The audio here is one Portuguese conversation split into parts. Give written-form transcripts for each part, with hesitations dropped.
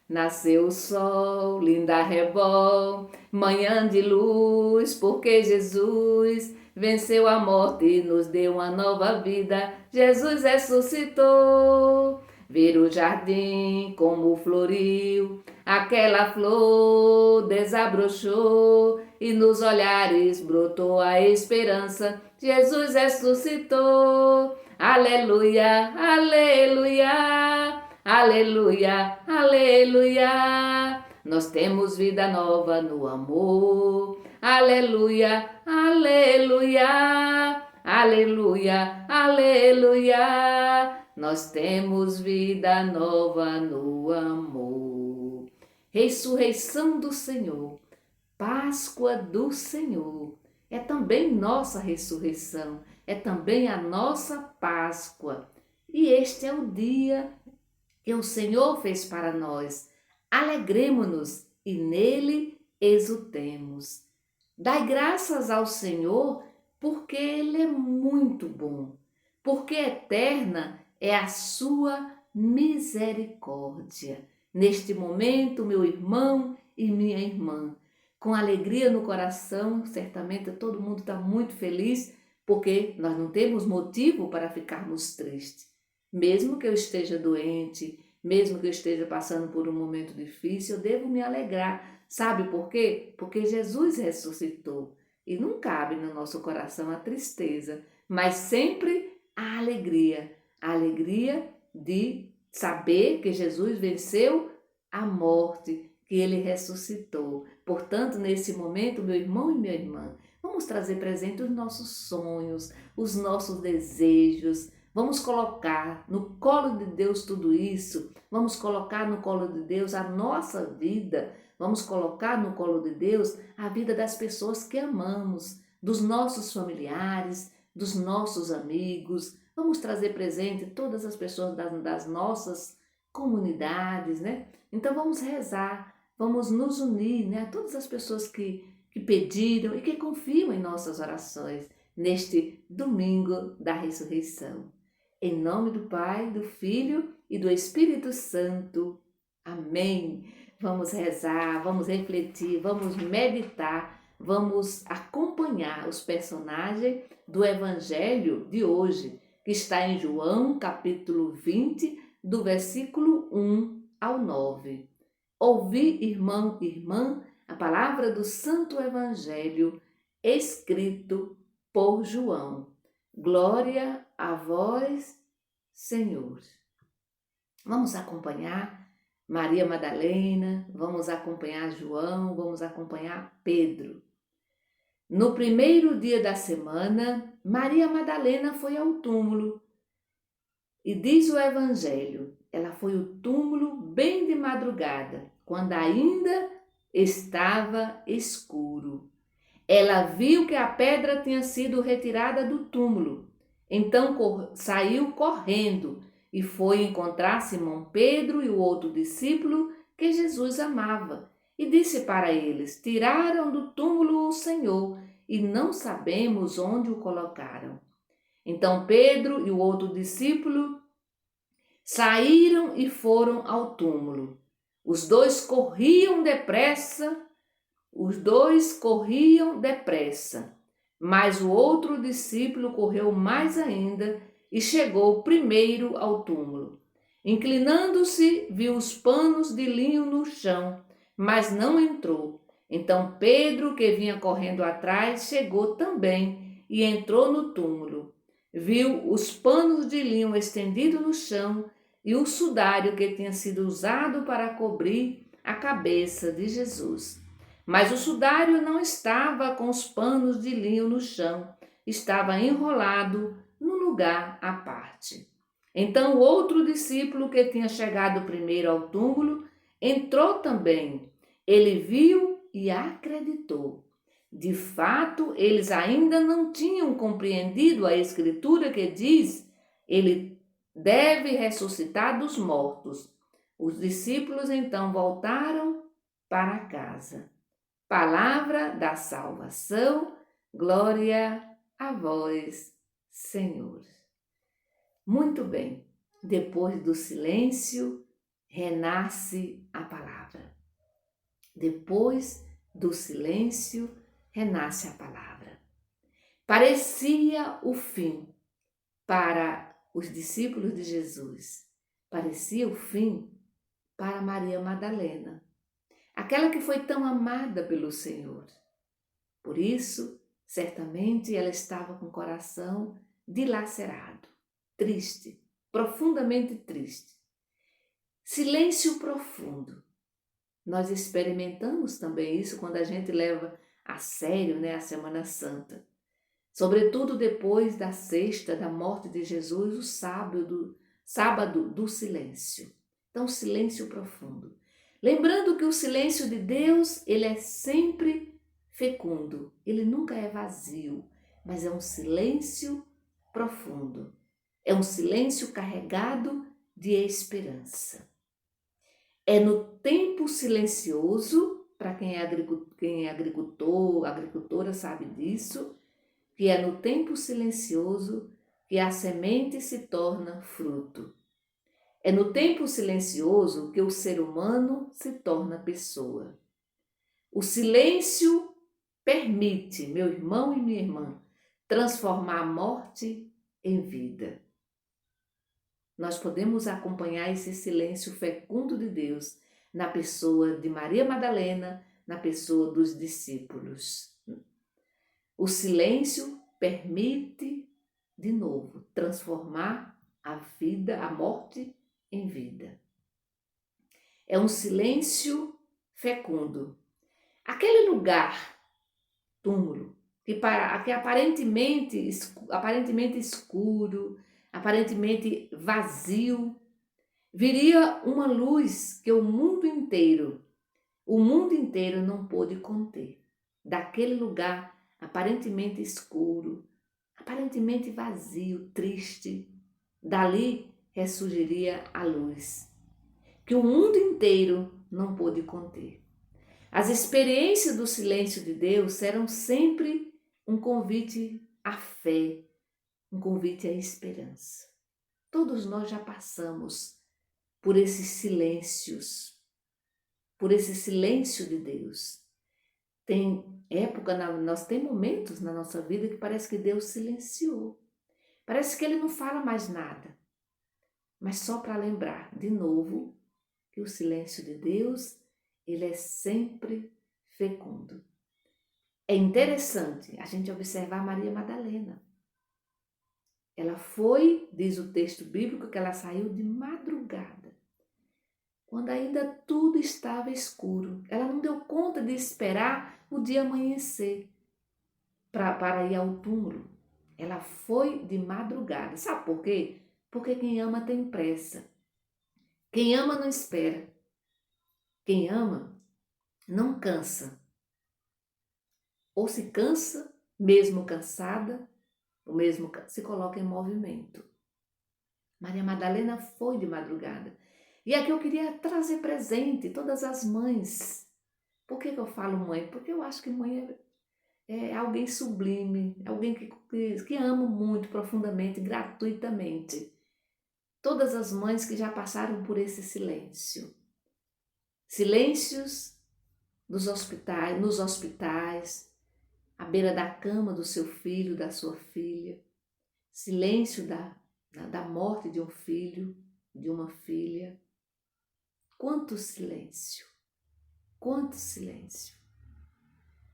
Nasceu o sol, linda rebol, manhã de luz, porque Jesus venceu a morte e nos deu uma nova vida. Jesus ressuscitou. Ver o jardim como floriu, aquela flor desabrochou e nos olhares brotou a esperança. Jesus ressuscitou. Aleluia, aleluia. Aleluia, aleluia. Nós temos vida nova no amor. Aleluia, aleluia. Aleluia, aleluia. Nós temos vida nova no amor. Ressurreição do Senhor, Páscoa do Senhor. É também nossa ressurreição, é também a nossa Páscoa. E este é o dia que o Senhor fez para nós. Alegremo-nos e nele exultemos. Dai graças ao Senhor, porque Ele é muito bom, porque eterna é a sua misericórdia. Neste momento, meu irmão e minha irmã, com alegria no coração, certamente todo mundo está muito feliz, porque nós não temos motivo para ficarmos tristes. Mesmo que eu esteja doente, mesmo que eu esteja passando por um momento difícil, eu devo me alegrar. Sabe por quê? Porque Jesus ressuscitou. E não cabe no nosso coração a tristeza, mas sempre a alegria de saber que Jesus venceu a morte, que ele ressuscitou. Portanto, nesse momento, meu irmão e minha irmã, vamos trazer presente os nossos sonhos, os nossos desejos. Vamos colocar no colo de Deus tudo isso. Vamos colocar no colo de Deus a nossa vida. Vamos colocar no colo de Deus a vida das pessoas que amamos, dos nossos familiares, dos nossos amigos. Vamos trazer presente todas as pessoas das nossas comunidades, né? Então vamos rezar, vamos nos unir, né? A todas as pessoas que pediram e que confiam em nossas orações neste domingo da ressurreição. Em nome do Pai, do Filho e do Espírito Santo. Amém. Vamos rezar, vamos refletir, vamos meditar, vamos acompanhar os personagens do Evangelho de hoje, que está em João, capítulo 20, do versículo 1 ao 9. Ouvi, irmão e irmã, a palavra do Santo Evangelho, escrito por João. Glória a vós, Senhor. Vamos acompanhar Maria Madalena, vamos acompanhar João, vamos acompanhar Pedro. No primeiro dia da semana, Maria Madalena foi ao túmulo. E diz o Evangelho, ela foi ao túmulo bem de madrugada, quando ainda estava escuro. Ela viu que a pedra tinha sido retirada do túmulo. Então saiu correndo e foi encontrar Simão Pedro e o outro discípulo que Jesus amava. E disse para eles: Tiraram do túmulo o Senhor e não sabemos onde o colocaram. Então Pedro e o outro discípulo saíram e foram ao túmulo. Os dois corriam depressa mas o outro discípulo correu mais ainda e chegou primeiro ao túmulo. Inclinando-se, viu os panos de linho no chão, mas não entrou. Então Pedro, que vinha correndo atrás, chegou também e entrou no túmulo. Viu os panos de linho estendidos no chão e o sudário que tinha sido usado para cobrir a cabeça de Jesus. Mas o sudário não estava com os panos de linho no chão, estava enrolado num lugar à parte. Então o outro discípulo que tinha chegado primeiro ao túmulo entrou também. Ele viu e acreditou. De fato, eles ainda não tinham compreendido a escritura que diz: ele deve ressuscitar dos mortos. Os discípulos então voltaram para casa. Palavra da salvação, glória a vós, Senhor. Muito bem, depois do silêncio, renasce a palavra. Depois do silêncio, renasce a palavra. Parecia o fim para os discípulos de Jesus. Parecia o fim para Maria Madalena, aquela que foi tão amada pelo Senhor. Por isso, certamente ela estava com o coração dilacerado, triste, profundamente triste. Silêncio profundo. Nós experimentamos também isso quando a gente leva a sério, a Semana Santa. Sobretudo depois da sexta da morte de Jesus, o sábado do silêncio. Então, silêncio profundo. Lembrando que o silêncio de Deus, ele é sempre fecundo, ele nunca é vazio, mas é um silêncio profundo. É um silêncio carregado de esperança. É no tempo silencioso, para quem é agricultor, agricultora sabe disso, que é no tempo silencioso que a semente se torna fruto. É no tempo silencioso que o ser humano se torna pessoa. O silêncio permite, meu irmão e minha irmã, transformar a morte em vida. Nós podemos acompanhar esse silêncio fecundo de Deus na pessoa de Maria Madalena, na pessoa dos discípulos. O silêncio permite, de novo, transformar a vida, a morte em vida. É um silêncio fecundo. Aquele lugar, túmulo, que aparentemente escuro, aparentemente vazio, viria uma luz que o mundo inteiro não pôde conter. Daquele lugar aparentemente escuro, aparentemente vazio, triste, dali ressurgiria a luz, que o mundo inteiro não pôde conter. As experiências do silêncio de Deus serão sempre um convite à fé, um convite à esperança. Todos nós já passamos por esses silêncios, por esse silêncio de Deus. Tem nós tem momentos na nossa vida que parece que Deus silenciou. Parece que Ele não fala mais nada. Mas só para lembrar de novo que o silêncio de Deus, ele é sempre fecundo. É interessante a gente observar Maria Madalena. Ela foi, diz o texto bíblico, que ela saiu de madrugada, quando ainda tudo estava escuro. Ela não deu conta de esperar o dia amanhecer para ir ao túmulo. Ela foi de madrugada. Sabe por quê? Porque quem ama tem pressa. Quem ama não espera. Quem ama não cansa. Ou se cansa, mesmo cansada, ou mesmo se coloca em movimento. Maria Madalena foi de madrugada. E aqui eu queria trazer presente todas as mães. Por que eu falo mãe? Porque eu acho que mãe é alguém sublime, alguém que ama muito profundamente, gratuitamente. Todas as mães que já passaram por esse silêncio. Silêncios nos hospitais, à beira da cama do seu filho, da sua filha. Silêncio da morte de um filho, de uma filha. Quanto silêncio, quanto silêncio.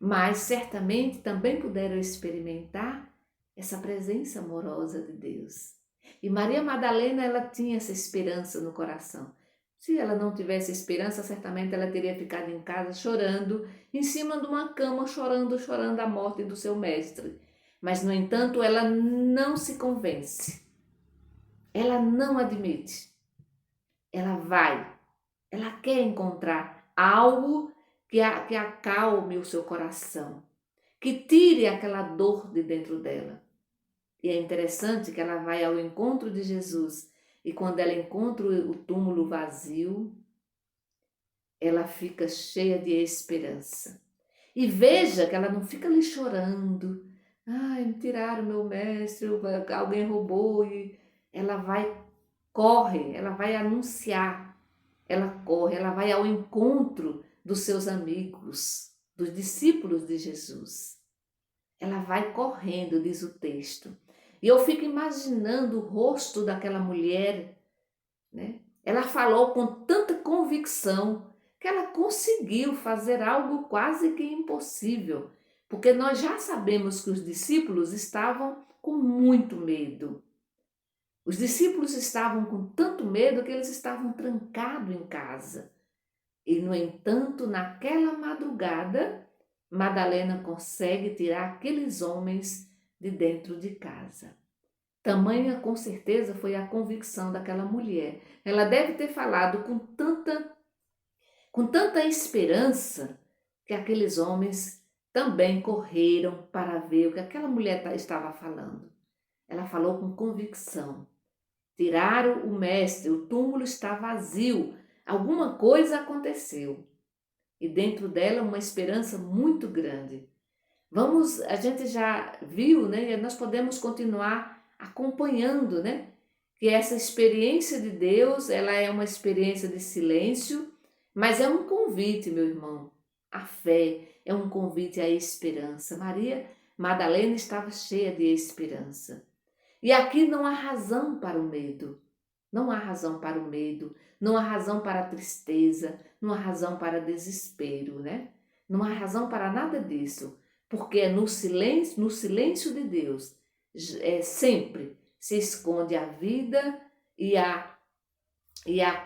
Mas certamente também puderam experimentar essa presença amorosa de Deus. E Maria Madalena, ela tinha essa esperança no coração. Se ela não tivesse esperança, certamente ela teria ficado em casa chorando, em cima de uma cama, chorando a morte do seu mestre. Mas, no entanto, ela não se convence. Ela não admite. Ela vai. Ela quer encontrar algo que acalme o seu coração, que tire aquela dor de dentro dela. E é interessante que ela vai ao encontro de Jesus e quando ela encontra o túmulo vazio, ela fica cheia de esperança. E veja que ela não fica ali chorando. Ai, me tiraram meu mestre, alguém roubou. E ela corre, ela vai anunciar ela corre, ela vai ao encontro dos seus amigos, dos discípulos de Jesus. Ela vai correndo, diz o texto. E eu fico imaginando o rosto daquela mulher, né? Ela falou com tanta convicção que ela conseguiu fazer algo quase que impossível, porque nós já sabemos que os discípulos estavam com muito medo. Os discípulos estavam com tanto medo que eles estavam trancados em casa. E, no entanto, naquela madrugada, Madalena consegue tirar aqueles homens de dentro de casa. Tamanha, com certeza, foi a convicção daquela mulher. Ela deve ter falado com tanta esperança que aqueles homens também correram para ver o que aquela mulher estava falando. Ela falou com convicção. Tiraram o mestre, o túmulo está vazio, alguma coisa aconteceu. E dentro dela uma esperança muito grande. A gente já viu, né? E nós podemos continuar acompanhando, né? Que essa experiência de Deus, ela é uma experiência de silêncio, mas é um convite, meu irmão, à fé, é um convite à esperança. Maria Madalena estava cheia de esperança. E aqui não há razão para o medo. Não há razão para o medo, não há razão para a tristeza, não há razão para desespero, né? Não há razão para nada disso, porque é no silêncio de Deus, sempre se esconde a vida e a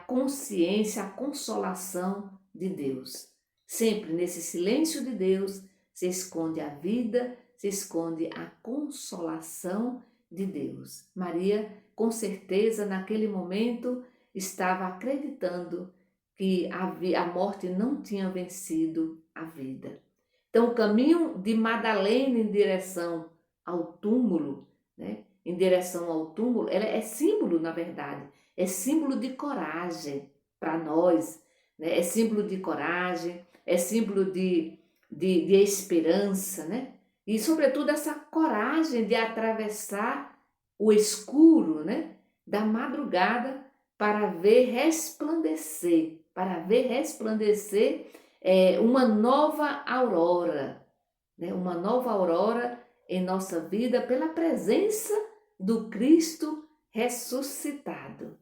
consciência, a consolação de Deus. Sempre nesse silêncio de Deus se esconde a vida, se esconde a consolação de Deus. Maria, com certeza, naquele momento, estava acreditando que a morte não tinha vencido a vida. Então, o caminho de Madalena em direção ao túmulo, né? Em direção ao túmulo, ela é símbolo, na verdade, é símbolo de coragem para nós, né? É símbolo de coragem, é símbolo de esperança, né? E, sobretudo, essa coragem de atravessar o escuro, né? Da madrugada para ver resplandecer uma nova aurora, né? Uma nova aurora em nossa vida pela presença do Cristo ressuscitado.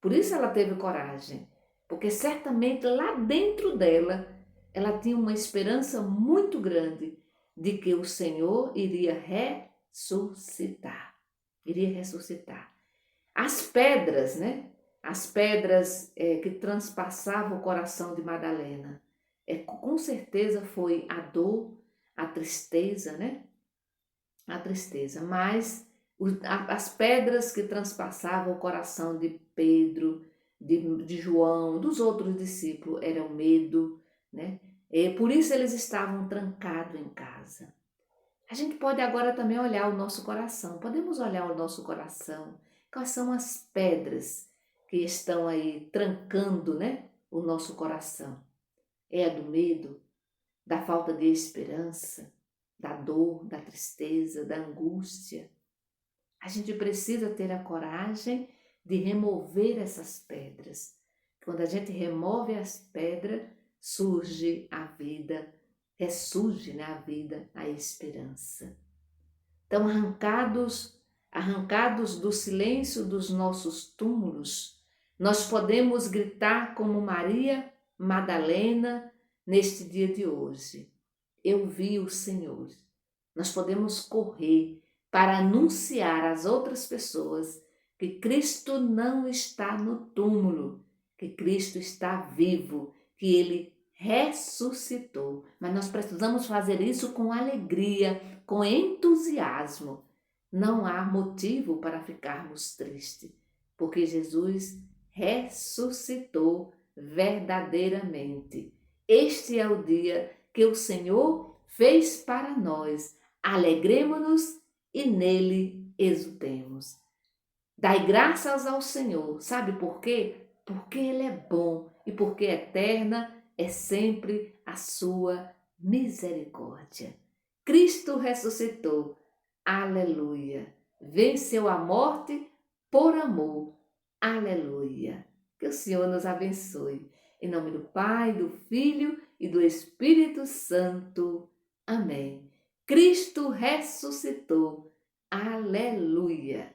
Por isso ela teve coragem, porque certamente lá dentro dela, ela tinha uma esperança muito grande de que o Senhor iria ressuscitar. Iria ressuscitar. As pedras, né? As pedras que transpassavam o coração de Madalena, com certeza foi a dor, a tristeza, né? A tristeza, mas as pedras que transpassavam o coração de Pedro, de João, dos outros discípulos, era o medo, né? E por isso eles estavam trancados em casa. A gente pode agora também olhar o nosso coração, podemos olhar o nosso coração, quais são as pedras que estão aí trancando, né, o nosso coração. É a do medo, da falta de esperança, da dor, da tristeza, da angústia. A gente precisa ter a coragem de remover essas pedras. Quando a gente remove as pedras, surge a vida, ressurge, né, a vida, a esperança. Então, arrancados do silêncio dos nossos túmulos, nós podemos gritar como Maria Madalena neste dia de hoje. Eu vi o Senhor. Nós podemos correr para anunciar às outras pessoas que Cristo não está no túmulo, que Cristo está vivo, que Ele ressuscitou. Mas nós precisamos fazer isso com alegria, com entusiasmo. Não há motivo para ficarmos tristes, porque Jesus ressuscitou verdadeiramente. Este é o dia que o Senhor fez para nós. Alegremo-nos e nele exultemos. Dai graças ao Senhor. Sabe por quê? Porque Ele é bom e porque eterna é sempre a sua misericórdia. Cristo ressuscitou. Aleluia. Venceu a morte por amor. Aleluia. Que o Senhor nos abençoe. Em nome do Pai, do Filho e do Espírito Santo. Amém. Cristo ressuscitou. Aleluia.